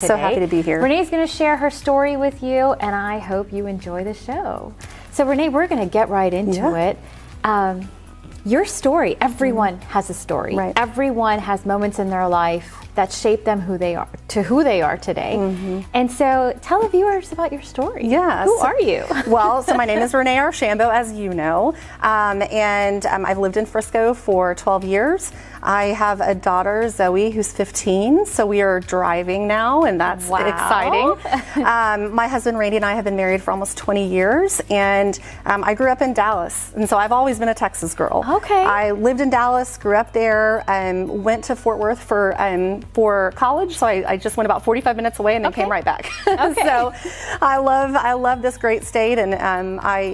So happy to be here. Renee's going to share her story with you, and I hope you enjoy the show. So Renee, we're going to get right into it. Your story, everyone has a story. Right. Everyone has moments in their life that shape them who they are today. And so tell the viewers about your story. Yeah. Who are you? Well, so my name is Renee Archambault, as you know, and I've lived in Frisco for 12 years. I have a daughter, Zoe, who's 15, so we are driving now, and that's exciting. My husband, Randy, and I have been married for almost 20 years, and I grew up in Dallas, and so I've always been a Texas girl. Okay. I lived in Dallas, grew up there, went to Fort Worth for college, so I just went about 45 minutes away and then came right back. Okay. So I love this great state, and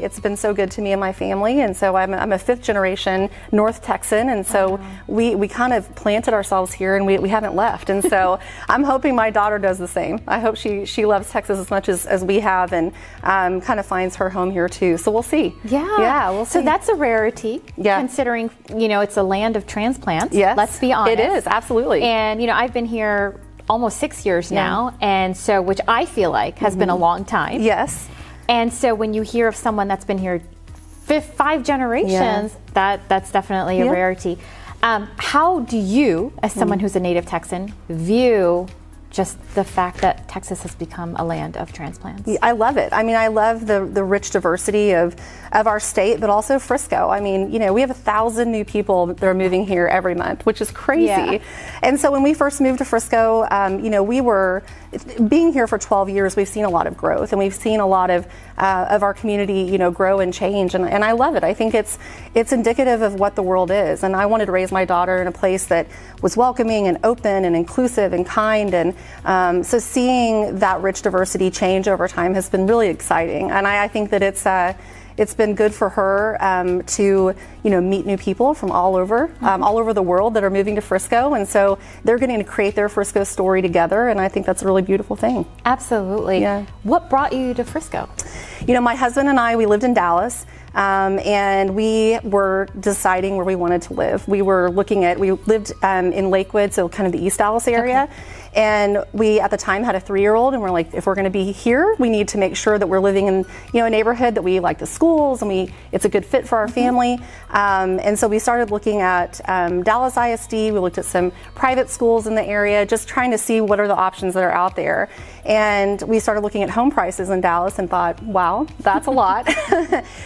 it's been so good to me and my family, and so I'm a fifth generation North Texan, and so we kind of planted ourselves here, and we haven't left, and so I'm hoping my daughter does the same. I hope she loves Texas as much as we have, and kind of finds her home here too. So we'll see. Yeah, we'll see. So that's a rarity, Yeah. considering it's a land of transplants. Yes, let's be honest. It is, absolutely. And I've been here almost 6 years now, and so which I feel like has been a long time. Yes. And so when you hear of someone that's been here 5 generations, that's definitely a rarity. How do you, as someone who's a native Texan, view just the fact that Texas has become a land of transplants? I love it. I mean, I love the rich diversity of our state, but also Frisco. I mean, we have 1,000 new people that are moving here every month, which is crazy. Yeah. And so when we first moved to Frisco, we were being here for 12 years. We've seen a lot of growth, and we've seen a lot of our community, grow and change. And I love it. I think it's indicative of what the world is. And I wanted to raise my daughter in a place that was welcoming and open and inclusive and kind. And so seeing that rich diversity change over time has been really exciting. And I think that it's been good for her to meet new people from all over the world that are moving to Frisco, and so they're getting to create their Frisco story together, and I think that's a really beautiful thing. Absolutely. Yeah. What brought you to Frisco? My husband and I, we lived in Dallas. And we were deciding where we wanted to live. We lived in Lakewood, so kind of the East Dallas area. And we, at the time, had a 3-year-old, and we're like, if we're going to be here, we need to make sure that we're living in, a neighborhood that we like the schools, and it's a good fit for our family. And so we started looking at Dallas ISD. We looked at some private schools in the area, just trying to see what are the options that are out there. And we started looking at home prices in Dallas and thought, wow, that's a lot.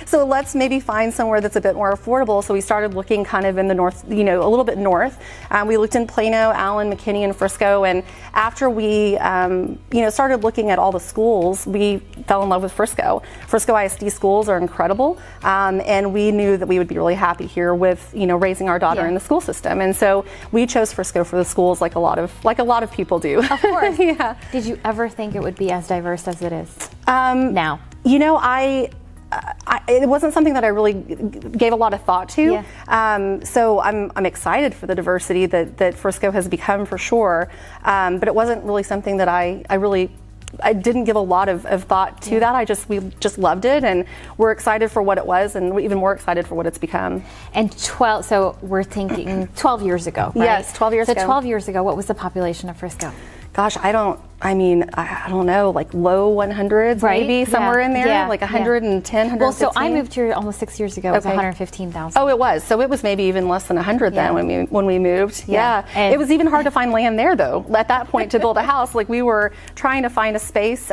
So let's maybe find somewhere that's a bit more affordable. So we started looking kind of in the north, a little bit north. We looked in Plano, Allen, McKinney, and Frisco. And after we, started looking at all the schools, we fell in love with Frisco. Frisco ISD schools are incredible. And we knew that we would be really happy here with, raising our daughter in the school system. And so we chose Frisco for the schools like a lot of people do. Of course. Yeah. Did you ever think it would be as diverse as it is now? It wasn't something that I really gave a lot of thought to. Yeah. So I'm excited for the diversity that Frisco has become, for sure. But it wasn't really something that I didn't give a lot of thought to that. We just loved it, and we're excited for what it was, and we're even more excited for what it's become. And so we're thinking 12 years ago, right? Yes, 12 years ago. So 12 years ago, what was the population of Frisco? Gosh, I don't know, like low 100s, maybe somewhere in there, like 110, 115. Well, so I moved here almost 6 years ago. It was 115,000. Oh, it was. So it was maybe even less than 100 then when we moved. Yeah. And it was even hard to find land there, though. At that point, to build a house, like we were trying to find a space.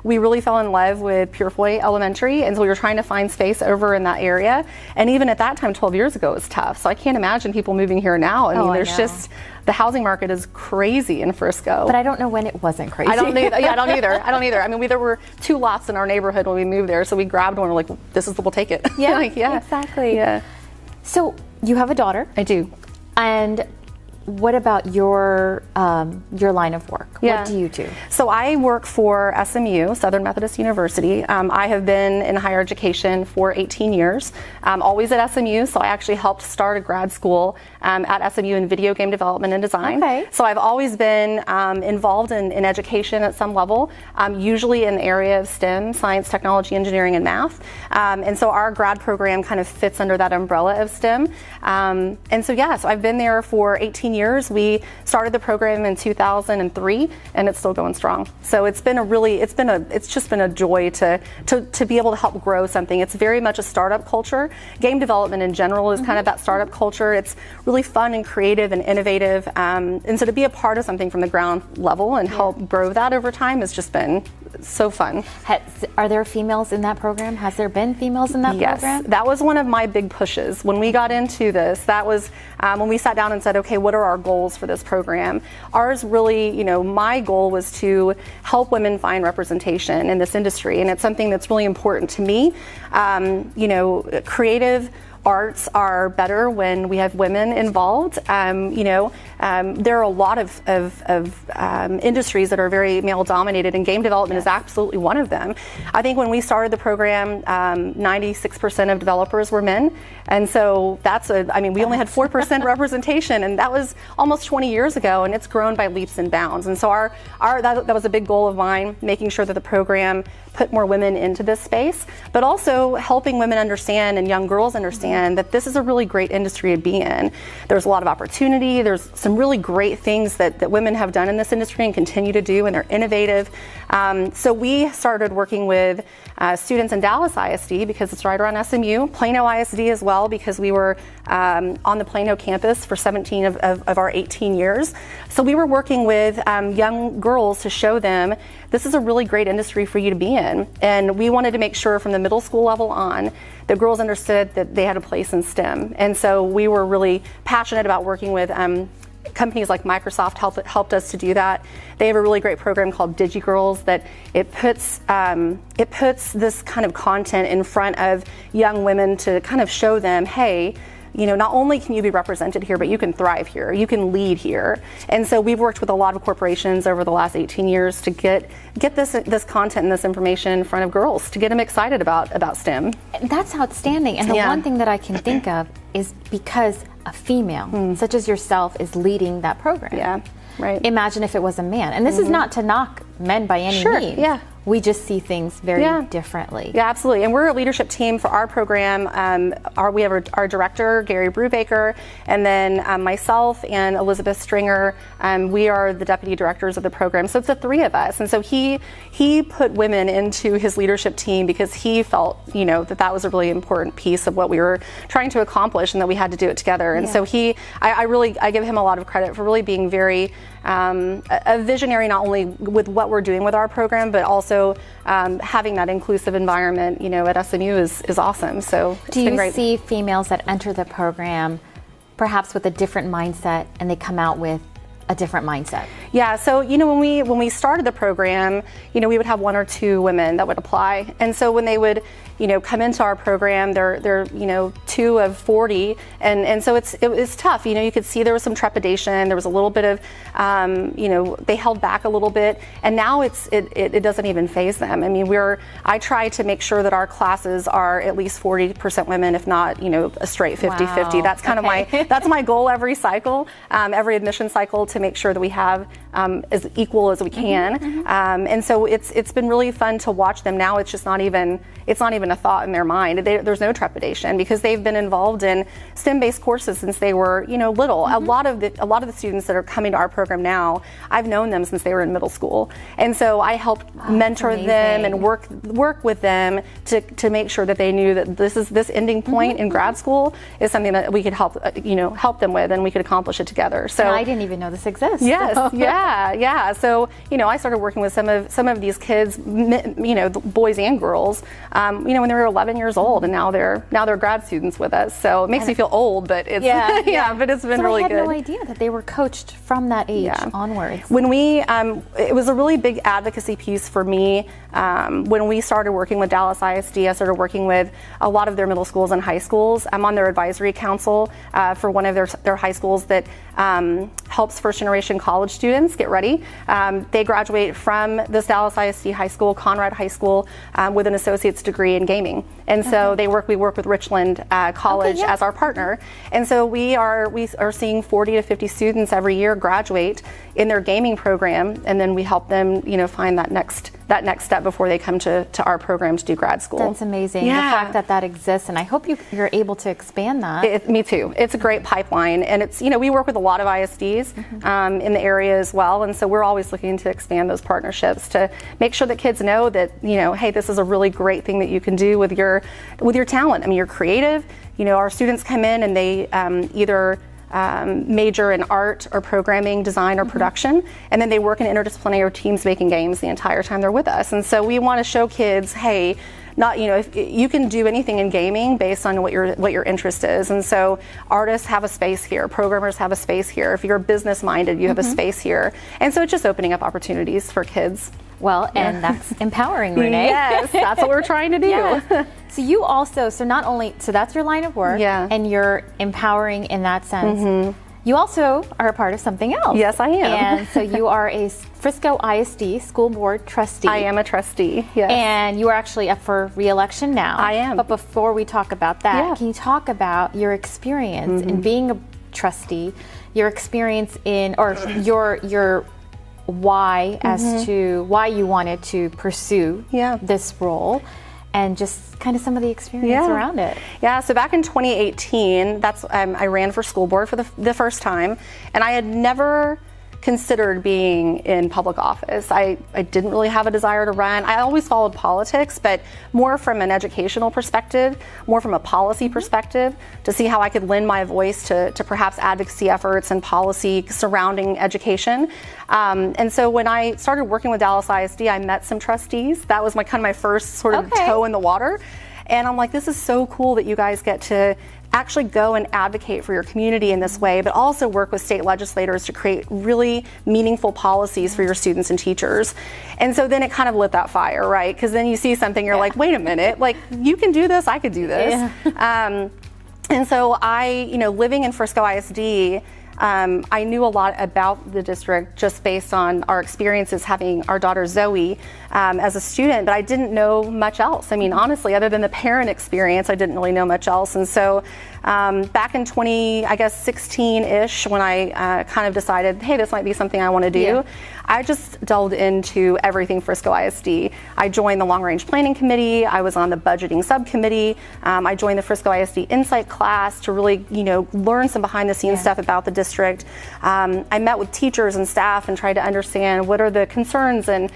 We really fell in love with Purefoy Elementary, and so we were trying to find space over in that area. And even at that time, 12 years ago, it was tough. So I can't imagine people moving here now. I mean, there's the housing market is crazy in Frisco. But I don't know when it wasn't crazy. I don't either. I mean, there were 2 lots in our neighborhood when we moved there, so we grabbed one. We're like, we'll take it. Yeah, exactly. Yeah. So you have a daughter. I do. And what about your line of work? Yeah. What do you do? So I work for SMU, Southern Methodist University. I have been in higher education for 18 years, always at SMU. So I actually helped start a grad school at SMU in video game development and design. Okay. So I've always been involved in education at some level, usually in the area of STEM, science, technology, engineering, and math. And so our grad program kind of fits under that umbrella of STEM. So I've been there for 18 13 years. We started the program in 2003, and it's still going strong. So it's just been a joy to be able to help grow something. It's very much a startup culture. Game development in general is kind of that startup culture. It's really fun and creative and innovative, and so to be a part of something from the ground level and help grow that over time has just been so fun. Are there females in that program? Has there been females in that program? Yes, that was one of my big pushes when we got into this. That was when we sat down and said, okay, what are our goals for this program? Ours really, my goal was to help women find representation in this industry, and it's something that's really important to me. Creative arts are better when we have women involved. There are a lot of industries that are very male dominated, and game development is absolutely one of them. I think when we started the program, 96% of developers were men, and so we only had 4% representation, and that was almost 20 years ago, and it's grown by leaps and bounds. And so that was a big goal of mine, making sure that the program put more women into this space, but also helping women understand and young girls understand that this is a really great industry to be in. There's a lot of opportunity. There's some really great things that women have done in this industry and continue to do, and they're innovative. So we started working with students in Dallas ISD because it's right around SMU, Plano ISD as well, because we were on the Plano campus for 17 of our 18 years. So we were working with young girls to show them this is a really great industry for you to be in. And we wanted to make sure from the middle school level on that girls understood that they had a place in STEM. And so we were really passionate about working with companies like Microsoft helped us to do that. They have a really great program called DigiGirls that it puts this kind of content in front of young women to kind of show them, hey, not only can you be represented here, but you can thrive here, you can lead here. And so we've worked with a lot of corporations over the last 18 years to get this content and this information in front of girls, to get them excited about STEM. That's outstanding. And the one thing that I can think of is because a female, such as yourself, is leading that program. Yeah, right. Imagine if it was a man. And this is not to knock men by any means. Yeah. We just see things very differently. Yeah, absolutely. And we're a leadership team for our program. We have our director, Gary Brubaker, and then myself and Elizabeth Stringer. We are the deputy directors of the program. So it's the three of us. And so he put women into his leadership team because he felt, that was a really important piece of what we were trying to accomplish, and that we had to do it together. And so I give him a lot of credit for really being very a visionary, not only with what we're doing with our program, but also having that inclusive environment, at SMU is awesome. So it's been great. Do you see females that enter the program perhaps with a different mindset, and they come out with a different mindset? Yeah, so when we started the program, we would have 1 or 2 women that would apply, and so when they would come into our program, they're 2 of 40, and so it was tough. You could see there was some trepidation. There was a little bit of they held back a little bit, and now it doesn't even faze them. I mean, I try to make sure that our classes are at least 40% women, if not a straight 50-50. That's kind of that's my goal every cycle, every admission cycle, to make sure that we have as equal as we can. And so it's been really fun to watch them now. It's just not even a thought in their mind. There's no trepidation because they've been involved in STEM-based courses since they were little. A lot of the students that are coming to our program now, I've known them since they were in middle school, and so I helped mentor them and work with them to make sure that they knew that this ending point in grad school is something that we could help them with, and we could accomplish it together. So and I didn't even know this exists. Yes, yeah. So I started working with some of these kids, boys and girls, when they were 11 years old, and now they're grad students with us. So it makes me feel old, but it's but it's been really good. I had no idea that they were coached from that age onwards. When it was a really big advocacy piece for me. When we started working with Dallas ISD, I started working with a lot of their middle schools and high schools. I'm on their advisory council for one of their high schools that helps first-generation college students get ready. They graduate from this Dallas ISD high school, Conrad High School, with an associate's degree in gaming. And so we work with Richland College as our partner. And so we are seeing 40 to 50 students every year graduate in their gaming program, and then we help them, find that next step before they come to our program to do grad school. That's amazing. Yeah. The fact that exists, and I hope you're able to expand that. Me too. It's a great pipeline, and it's we work with a lot of ISDs in the area as well, and so we're always looking to expand those partnerships to make sure that kids know that hey, this is a really great thing that you can do with your talent. I mean, you're creative. Our students come in and they either major in art or programming, design or production, and then they work in interdisciplinary teams making games the entire time they're with us. And so we want to show kids, hey, if you can do anything in gaming based on what your interest is. And so artists have a space here, programmers have a space here. If you're business minded, you have a space here. And so it's just opening up opportunities for kids. Well, and that's empowering, Renee. Yes, that's what we're trying to do. Yeah. So you also, so that's your line of work, and you're empowering in that sense. You also are a part of something else. Yes, I am. And so you are a Frisco ISD school board trustee. I am a trustee, yes. And you are actually up for re-election now. I am. But before we talk about that, can you talk about your experience in being a trustee, your experience in, or your why as to why you wanted to pursue this role, and just kind of some of the experience around it. Yeah, so back in 2018, I ran for school board for the first time, and I had never considered being in public office. I didn't really have a desire to run. I always followed politics, but more from an educational perspective, more from a policy perspective, to see how I could lend my voice to perhaps advocacy efforts and policy surrounding education. And so when I started working with Dallas ISD, I met some trustees. That was my first sort of toe in the water. And I'm like, this is so cool that you guys get to actually go and advocate for your community in this way, but also work with state legislators to create really meaningful policies for your students and teachers. And so then it kind of lit that fire, right? Because then you see something, you're like, wait a minute, like you can do this, I could do this. And so living in Frisco ISD, I knew a lot about the district just based on our experiences having our daughter Zoe as a student, but I didn't know much else. I mean, honestly, other than the parent experience, I didn't really know much else. And so back in 2016-ish, when I kind of decided, hey, this might be something I want to do, I just delved into everything Frisco ISD. I joined the Long Range Planning Committee. I was on the budgeting subcommittee. I joined the Frisco ISD Insight class to really, learn some behind the scenes stuff about the district. I met with teachers and staff and tried to understand what are the concerns and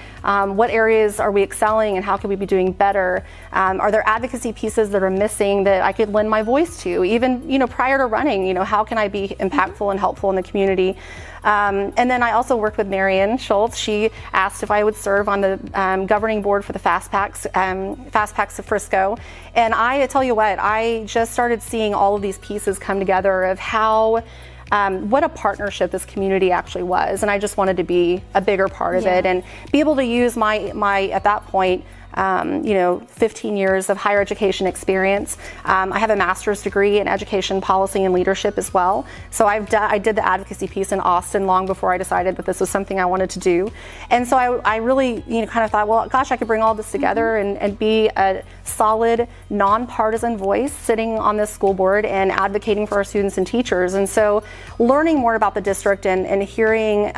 what areas are we excelling and how can we be doing better. Are there advocacy pieces that are missing that I could lend my voice to? Even, prior to running, how can I be impactful and helpful in the community? And then I also worked with Marianne Schultz. She asked if I would serve on the governing board for the Fast Packs of Frisco. And I tell you what, I just started seeing all of these pieces come together of how what a partnership this community actually was. And I just wanted to be a bigger part of it and be able to use my at that point, 15 years of higher education experience. I have a master's degree in education policy and leadership as well. So I did the advocacy piece in Austin long before I decided that this was something I wanted to do. And so I really, kind of thought, well, gosh, I could bring all this together and be a solid, nonpartisan voice sitting on this school board and advocating for our students and teachers. And so learning more about the district and hearing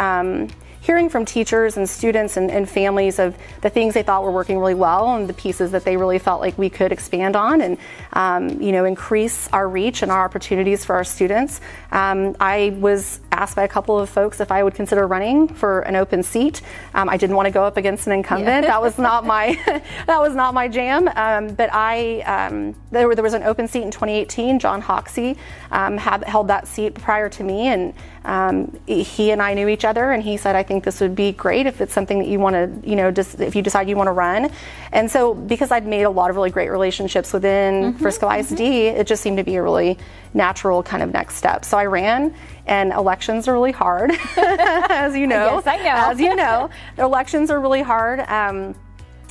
from teachers and students and families of the things they thought were working really well and the pieces that they really felt like we could expand on and increase our reach and our opportunities for our students. I was asked by a couple of folks if I would consider running for an open seat. I didn't want to go up against an incumbent. That was not my jam. But there was an open seat in 2018. John Hoxie held that seat prior to me, and he and I knew each other, and he said, I think this would be great if it's something that you want to, if you decide you want to run. And so because I'd made a lot of really great relationships within Frisco ISD, it just seemed to be a really natural kind of next step. So I ran, and elections are really hard, as you know. Yes, I know. As you know, elections are really hard.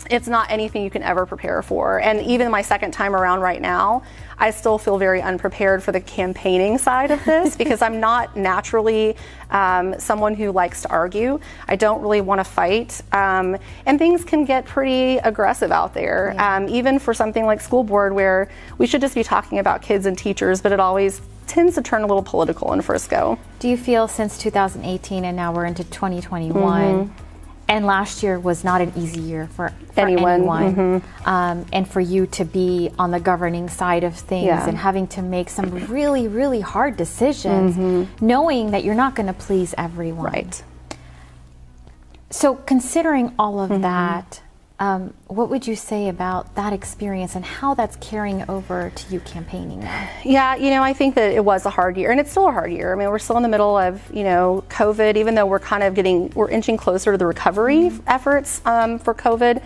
it's not anything you can ever prepare for. And even my second time around right now, I still feel very unprepared for the campaigning side of this because I'm not naturally someone who likes to argue. I don't really want to fight. And things can get pretty aggressive out there, even for something like school board where we should just be talking about kids and teachers, but it always tends to turn a little political in Frisco. Do you feel since 2018 and now we're into 2021, and last year was not an easy year for anyone. And for you to be on the governing side of things and having to make some really, really hard decisions, knowing that you're not going to please everyone. Right. So considering all of that, what would you say about that experience and how that's carrying over to you campaigning now? Yeah, I think that it was a hard year, and it's still a hard year. I mean, we're still in the middle of, COVID, even though we're inching closer to the recovery efforts for COVID.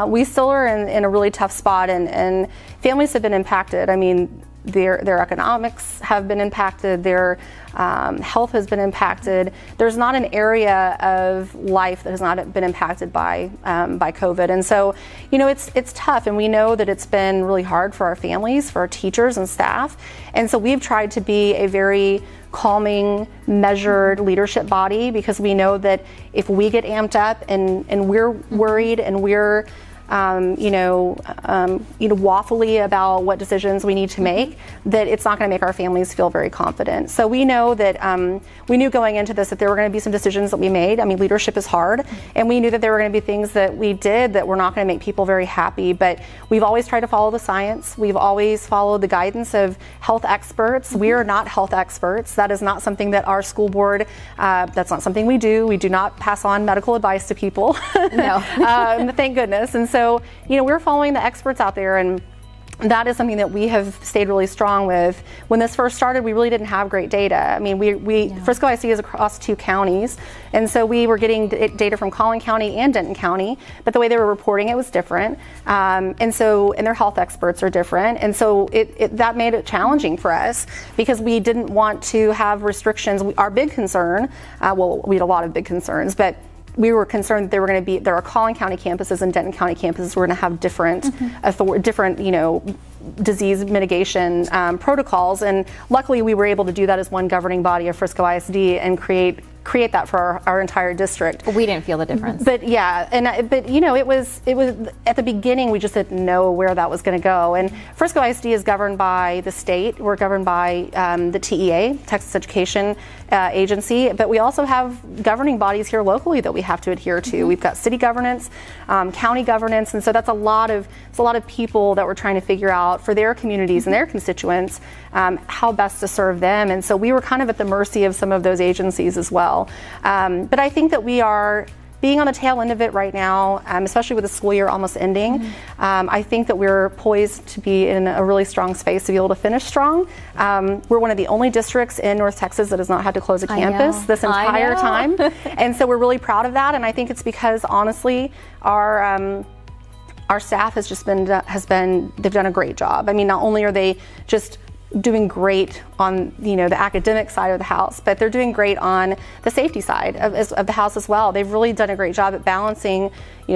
We still are in a really tough spot, and families have been impacted. I mean, their economics have been impacted, their health has been impacted. There's not an area of life that has not been impacted by COVID. And so, it's tough, and we know that it's been really hard for our families, for our teachers and staff. And so we've tried to be a very calming, measured leadership body, because we know that if we get amped up and we're worried and we're waffly about what decisions we need to make, that it's not going to make our families feel very confident. So we know that we knew going into this that there were going to be some decisions that we made. I mean, leadership is hard, and we knew that there were going to be things that we did that were not going to make people very happy. But we've always tried to follow the science. We've always followed the guidance of health experts. We are not health experts. That is not something that our school board. That's not something we do. We do not pass on medical advice to people. No. Thank goodness. And so, we're following the experts out there, and that is something that we have stayed really strong with. When this first started, we really didn't have great data. I mean, Frisco IC is across 2 counties, and so we were getting data from Collin County and Denton County, but the way they were reporting it was different. And their health experts are different, and so that made it challenging for us because we didn't want to have restrictions. Our big concern, we had a lot of big concerns, but we were concerned that there are Collin County campuses and Denton County campuses who are going to have different, disease mitigation protocols. And luckily we were able to do that as one governing body of Frisco ISD and create that for our entire district. We didn't feel the difference. But yeah, it was at the beginning we just didn't know where that was going to go. And Frisco ISD is governed by the state. We're governed by the TEA, Texas Education Agency, but we also have governing bodies here locally that we have to adhere to. We've got city governance, county governance, and so that's a lot of people that we're trying to figure out for their communities and their constituents how best to serve them. And so we were kind of at the mercy of some of those agencies as well. But I think that we are being on the tail end of it right now, especially with the school year almost ending. I think that we're poised to be in a really strong space to be able to finish strong. We're one of the only districts in North Texas that has not had to close a campus this entire time. And so we're really proud of that. And I think it's because, honestly, our staff they've done a great job. I mean, not only are they just doing great on the academic side of the house, but they're doing great on the safety side of the house as well. They've really done a great job at balancing,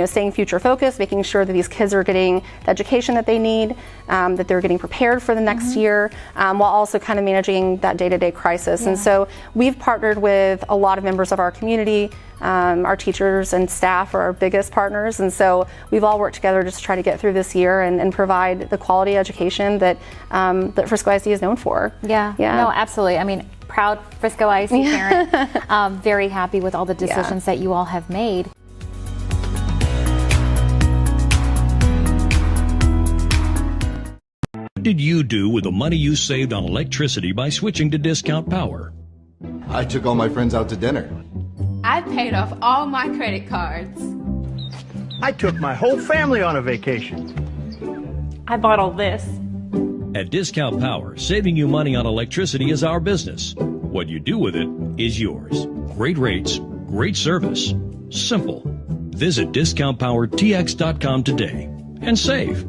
staying future focused, making sure that these kids are getting the education that they need, that they're getting prepared for the next year, while also kind of managing that day-to-day crisis. And so we've partnered with a lot of members of our community. Our teachers and staff are our biggest partners, and so we've all worked together just to try to get through this year and provide the quality education that Frisco IC is known for. Yeah, no, absolutely. I mean, proud Frisco IC parent, very happy with all the decisions that you all have made. What did you do with the money you saved on electricity by switching to Discount Power? I took all my friends out to dinner. I paid off all my credit cards. I took my whole family on a vacation. I bought all this. At Discount Power, saving you money on electricity is our business. What you do with it is yours. Great rates, great service. Simple. Visit discountpowertx.com today and save.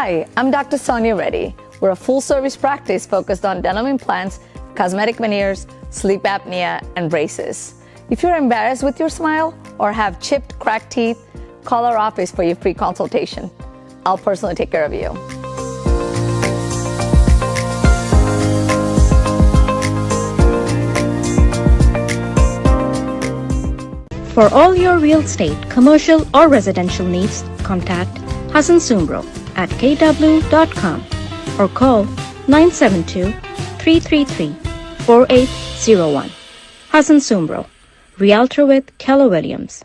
Hi, I'm Dr. Sonia Reddy. We're a full-service practice focused on dental implants, cosmetic veneers, sleep apnea, and braces. If you're embarrassed with your smile or have chipped, cracked teeth, call our office for your free consultation. I'll personally take care of you. For all your real estate, commercial or residential needs, contact Hassan Sumbro at kw.com or call 972-333-4801. Hassan Sumbro, Realtor with Keller Williams.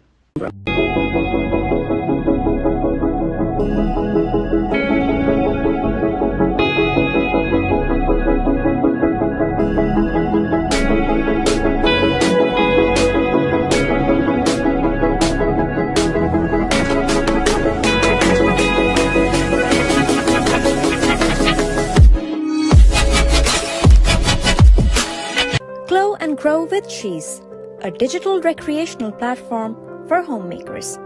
Glow and Grow with Cheese, a digital recreational platform for homemakers.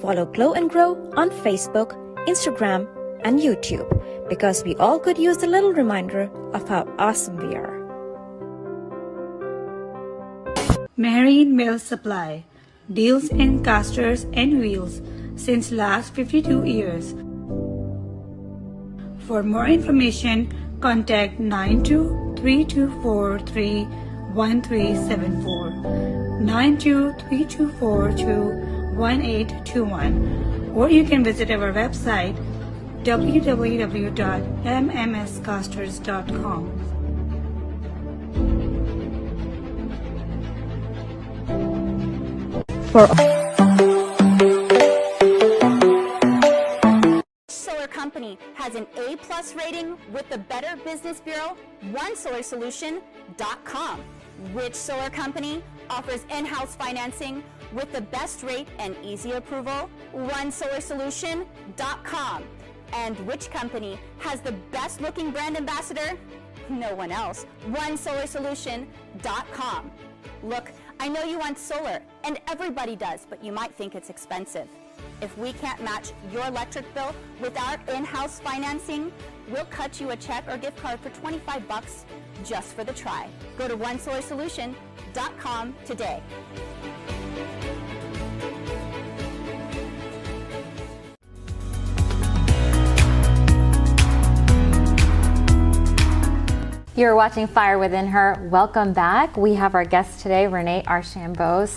Follow Glow and Grow on Facebook, Instagram, and YouTube because we all could use a little reminder of how awesome we are. Marine Mill Supply deals in casters and wheels since last 52 years. For more information, contact 92-3243-1374, 92-3242-1821, or you can visit our website www.mmscasters.com. Solar company has an A+ rating with the Better Business Bureau, OneSolarSolution.com. Which solar company offers in-house financing with the best rate and easy approval? OneSolarSolution.com. And which company has the best looking brand ambassador? No one else. OneSolarSolution.com. Look, I know you want solar, and everybody does, but you might think it's expensive. If we can't match your electric bill with our in-house financing, we'll cut you a check or gift card for $25 just for the try. Go to OneSolarSolution.com today. You're watching Fire Within Her. Welcome back. We have our guest today, Renee Archambault,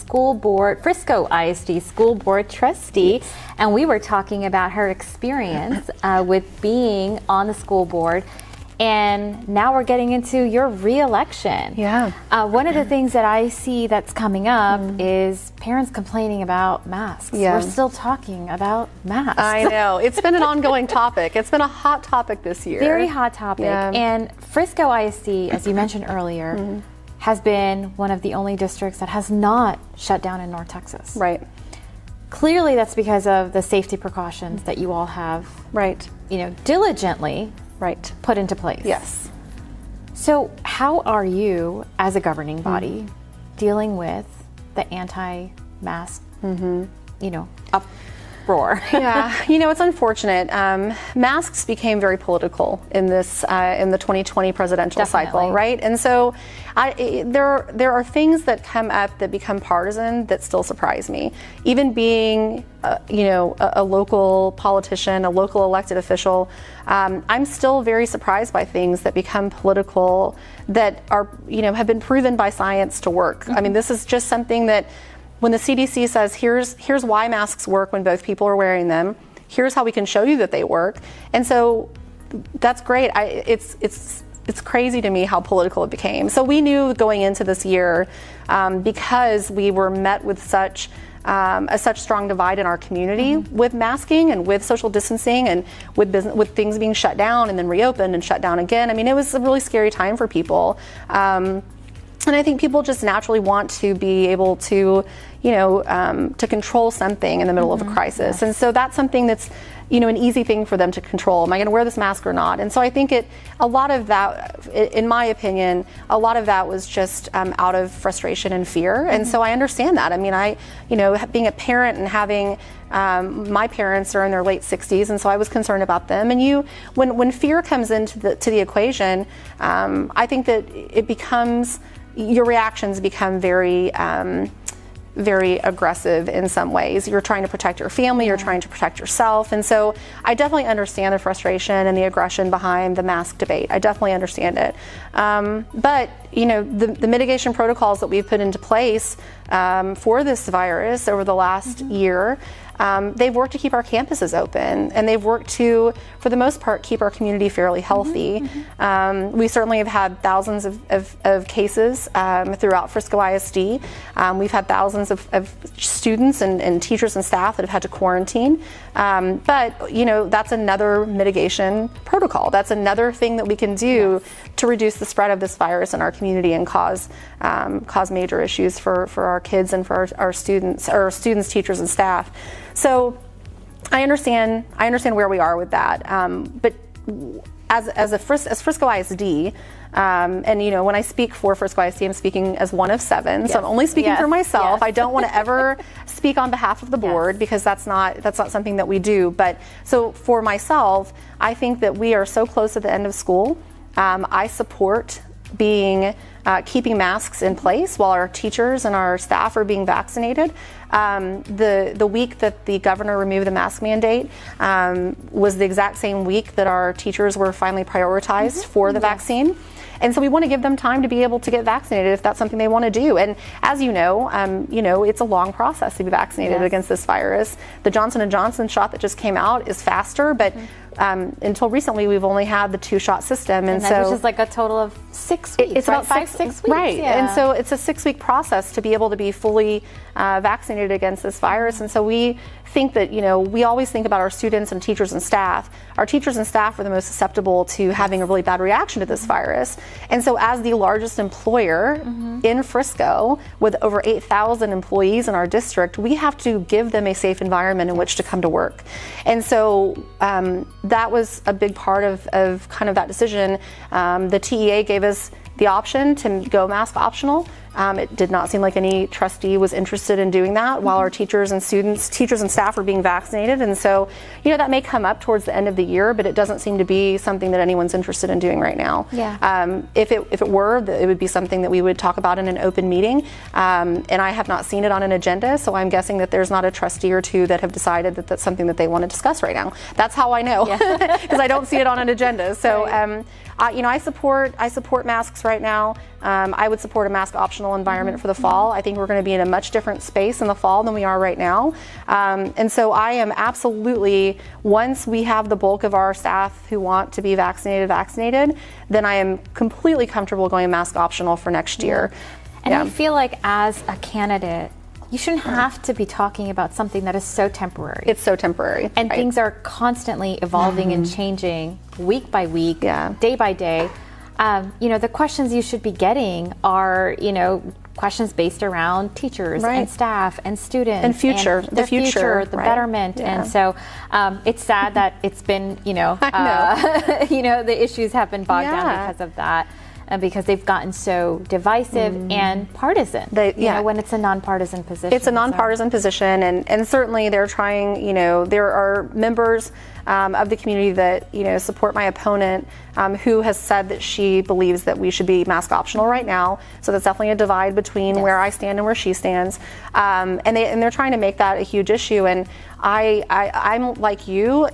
Frisco ISD School Board Trustee, and we were talking about her experience with being on the school board. And now we're getting into your re-election. Yeah. One of the things that I see that's coming up is parents complaining about masks. Yeah. We're still talking about masks. I know. It's been an ongoing topic. It's been a hot topic this year. Very hot topic. Yeah. And Frisco ISD, as you mentioned earlier, has been one of the only districts that has not shut down in North Texas. Right. Clearly that's because of the safety precautions that you all have, diligently put into place. Yes. So how are you, as a governing body, dealing with the anti-mask, uproar? Yeah, it's unfortunate. Masks became very political in this in the 2020 presidential cycle, right? And so, there are things that come up that become partisan that still surprise me. Even being, a local politician, a local elected official, I'm still very surprised by things that become political that are, have been proven by science to work. I mean, this is just something that, when the CDC says, here's why masks work when both people are wearing them, here's how we can show you that they work. And so that's great. It's crazy to me how political it became. So we knew going into this year, because we were met with such strong divide in our community with masking and with social distancing and with things being shut down and then reopened and shut down again. I mean, it was a really scary time for people. And I think people just naturally want to be able to, to control something in the middle of a crisis. Yes. And so that's something that's, an easy thing for them to control. Am I going to wear this mask or not? And so I think a lot of that, in my opinion, a lot of that was just out of frustration and fear. And so I understand that. I mean, being a parent and having My parents are in their late 60s, and so I was concerned about them. And when fear comes into the equation, I think that your reactions become very aggressive in some ways. You're trying to protect your family, you're trying to protect yourself. And so I definitely understand the frustration and the aggression behind the mask debate. I definitely understand it. But the mitigation protocols that we've put into place for this virus over the last year, they've worked to keep our campuses open, and they've worked to, for the most part, keep our community fairly healthy. We certainly have had thousands of cases throughout Frisco ISD. We've had thousands of students and teachers and staff that have had to quarantine. But that's another mitigation protocol. That's another thing that we can do to reduce the spread of this virus in our community and cause major issues for our kids and for our students, teachers, and staff. So I understand where we are with that. But as Frisco ISD, and when I speak for Frisco ISD, I'm speaking as one of 7. So I'm only speaking for myself. I don't want to ever speak on behalf of the board because that's not something that we do. But so for myself, I think that we are so close to the end of school. I support keeping masks in place while our teachers and our staff are being vaccinated. The week that the governor removed the mask mandate was the exact same week that our teachers were finally prioritized for the vaccine. And so we want to give them time to be able to get vaccinated if that's something they want to do. And as you know, it's a long process to be vaccinated against this virus. The Johnson & Johnson shot that just came out is faster, but until recently, we've only had the 2-shot system, and so which is like a total of 6 weeks. It's about 6 weeks, right? Yeah. And so it's a 6-week process to be able to be fully vaccinated against this virus. And so we think that we always think about our students and teachers and staff. Our teachers and staff are the most susceptible to having a really bad reaction to this virus. And so, as the largest employer in Frisco, with over 8,000 employees in our district, we have to give them a safe environment in which to come to work. And so that was a big part of kind of that decision. The TEA gave us the option to go mask optional. It did not seem like any trustee was interested in doing that while our teachers and staff were being vaccinated. And so, that may come up towards the end of the year, but it doesn't seem to be something that anyone's interested in doing right now. Yeah. If it were, it would be something that we would talk about in an open meeting. And I have not seen it on an agenda, so I'm guessing that there's not a trustee or two that have decided that that's something that they want to discuss right now. That's how I know, because I don't see it on an agenda. So, I support masks right now. I would support a mask optional environment for the fall. I think we're going to be in a much different space in the fall than we are right now. And so I am absolutely, once we have the bulk of our staff who want to be vaccinated, then I am completely comfortable going mask optional for next year. And I feel like as a candidate, you shouldn't have to be talking about something that is so temporary. It's so temporary. And things are constantly evolving and changing week by week, day by day. The questions you should be getting are, questions based around teachers and staff and students and the future, the betterment. And so it's sad that it's been, the issues have been bogged down because of that. Because they've gotten so divisive and partisan, when it's a nonpartisan position. It's a nonpartisan position, and certainly they're trying, there are members of the community that, support my opponent who has said that she believes that we should be mask optional right now. So that's definitely a divide between where I stand and where she stands. And they're trying to make that a huge issue. And I'm like you,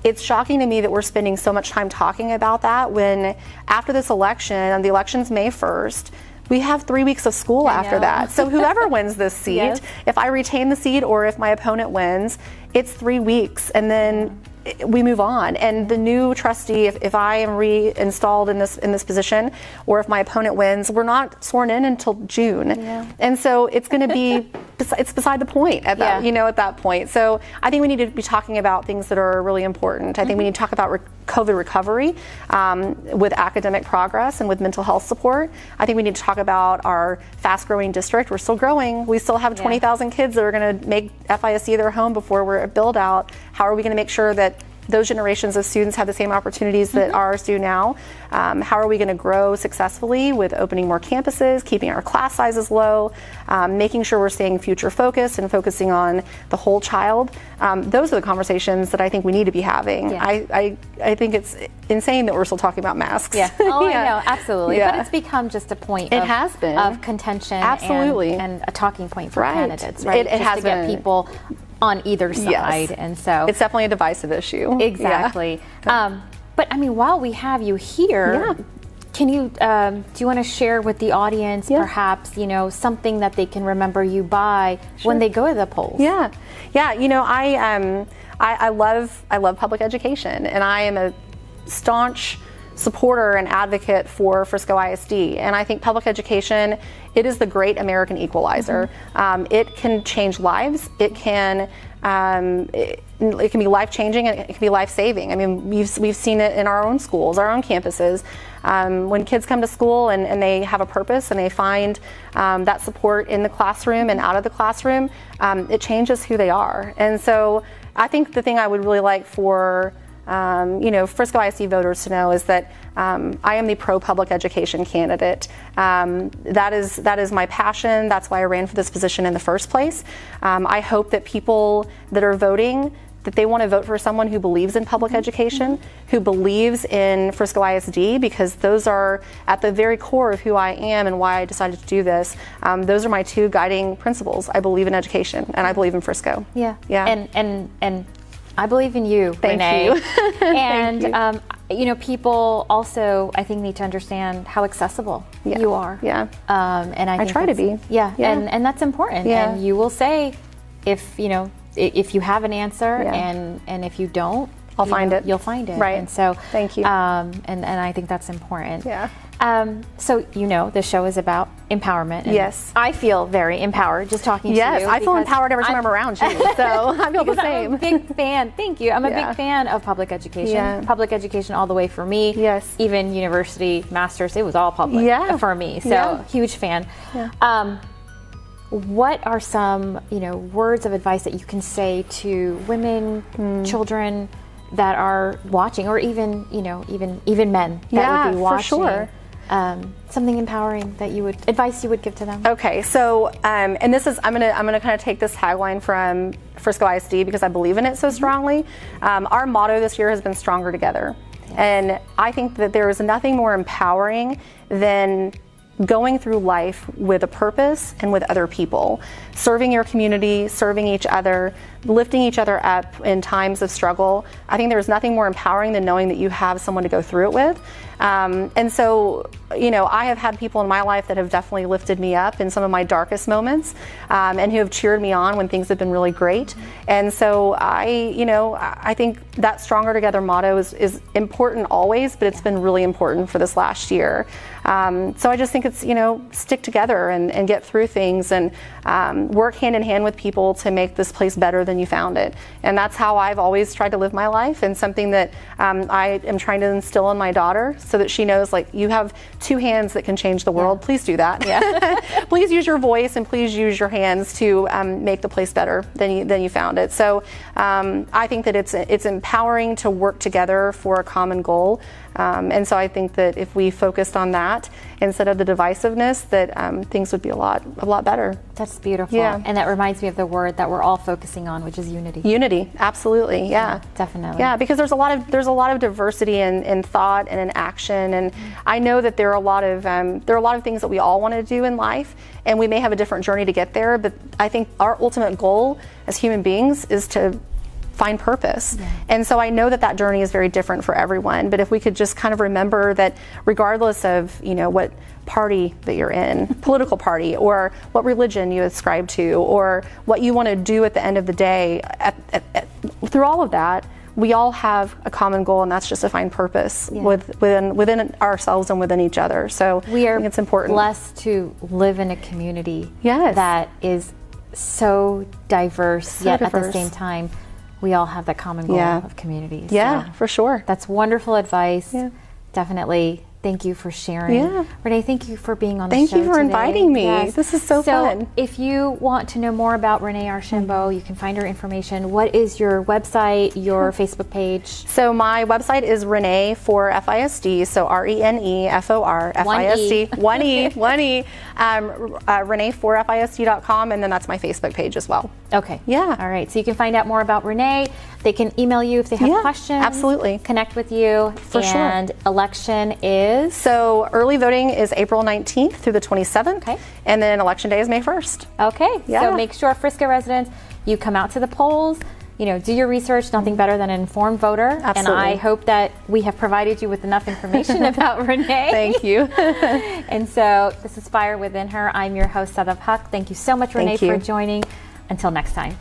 it's shocking to me that we're spending so much time talking about that when after this election, and the election's May 1st, we have 3 weeks of school after that. So whoever wins this seat, if I retain the seat or if my opponent wins, it's 3 weeks and then we move on. And the new trustee, if I am reinstalled in this position, or if my opponent wins, we're not sworn in until June. And so it's going to be it's beside the point at that at that point. So I think we need to be talking about things that are really important. I think we need to talk about COVID recovery with academic progress and with mental health support. I think we need to talk about our fast-growing district. We're still growing. We still have 20,000 kids that are going to make FISD their home before we're built out. How are we going to make sure that those generations of students have the same opportunities that ours do now? How are we going to grow successfully with opening more campuses, keeping our class sizes low, making sure we're staying future focused and focusing on the whole child? Those are the conversations that I think we need to be having. I think it's insane that we're still talking about masks. Yeah. Oh, I know, absolutely. But it's become just a point of contention Absolutely. And a talking point for candidates, right? It has to get people on either side. And so it's definitely a divisive issue. Exactly. But I mean, while we have you here, can you do you want to share with the audience perhaps, you know, something that they can remember you by when they go to the polls? Yeah. You know, I love public education, and I am a staunch supporter and advocate for Frisco ISD, and I think public education, it is the great American equalizer. It can change lives. It can be life-changing, and it can be life-saving. I mean, we've seen it in our own schools, our own campuses. When kids come to school and they have a purpose and they find that support in the classroom and out of the classroom, it changes who they are. And so I think the thing I would really like for you know, Frisco ISD voters to know is that I am the pro-public education candidate. That is my passion. That's why I ran for this position in the first place. I hope that people that are voting, that they want to vote for someone who believes in public education, who believes in Frisco ISD, because those are at the very core of who I am and why I decided to do this. Those are my two guiding principles. I believe in education, and I believe in Frisco. Yeah. And I believe in you, Thank Renee. you. And Thank you. You know, people also, I think, need to understand how accessible you are. Yeah. And I try to be. Yeah. And that's important. Yeah. And you will say, if you know, if you have an answer, and if you don't, I'll find it. You'll find it. Right. And so, thank you. And I think that's important. Yeah. So, you know, the show is about empowerment. And yes. I feel very empowered just talking to you. Yes, I feel empowered every time I'm around you. So I feel the same. I'm a big fan. Thank you. I'm a big fan of public education. Yeah. Public education all the way for me. Yes. Even university, master's, it was all public for me. So huge fan. Yeah. What are some, you know, words of advice that you can say to women, children that are watching, or even, you know, even men that would be watching? For sure. Something empowering that advice you would give to them? Okay, so and this is I'm gonna kind of take this tagline from Frisco ISD because I believe in it so strongly. Our motto this year has been Stronger Together, and I think that there is nothing more empowering than going through life with a purpose and with other people, serving your community, serving each other, lifting each other up in times of struggle. I think there's nothing more empowering than knowing that you have someone to go through it with. And so, you know, I have had people in my life that have definitely lifted me up in some of my darkest moments, and who have cheered me on when things have been really great. And so I think that Stronger Together motto is important always, but it's been really important for this last year. So I just think it's, you know, stick together and get through things, and work hand in hand with people to make this place better than you found it. And that's how I've always tried to live my life, and something that I am trying to instill in my daughter, so that she knows, like, you have two hands that can change the world. Please do that. Please use your voice, and please use your hands to make the place better than you found it. So I think that it's empowering to work together for a common goal. And so I think that if we focused on that instead of the divisiveness, that things would be a lot better. That's beautiful. Yeah. And that reminds me of the word that we're all focusing on, which is unity. Unity, absolutely. Yeah. Definitely. Yeah, because there's a lot of diversity in thought and in action, and I know that there are a lot of things that we all want to do in life, and we may have a different journey to get there. But I think our ultimate goal as human beings is to find purpose. And so I know that journey is very different for everyone, but if we could just kind of remember that regardless of, you know, what party that you're in, political party, or what religion you ascribe to, or what you want to do at the end of the day, through all of that, we all have a common goal, and that's just to find purpose within ourselves and within each other. So we are I think it's important. blessed to live in a community Yes. that is so diverse, yet at the diverse. same time, we all have that common goal of community. Yeah, So for sure. that's wonderful advice. Yeah. Definitely Thank you for sharing. Yeah. Renee, thank you for being on the Thank show you for today. inviting me. Yes. This is so fun. If you want to know more about Renee Archambault, you can find her information. What is your website, your Facebook page? So my website is Renee for FISD, so RENEFOR FISD, one E, ReneeForFISD.com, and then that's my Facebook page as well. Okay. Yeah. All right. So you can find out more about Renee. They can email you if they have questions. Absolutely. Connect with you. For sure. And election is? So early voting is April 19th through the 27th. Okay. And then election day is May 1st. Okay. Yeah. So make sure, Frisco residents, you come out to the polls. You know, do your research. Nothing better than an informed voter. Absolutely. And I hope that we have provided you with enough information about Renee. Thank you. And so this is Fire Within Her. I'm your host, Sadaf. Thank you so much, Renee, for joining. Until next time.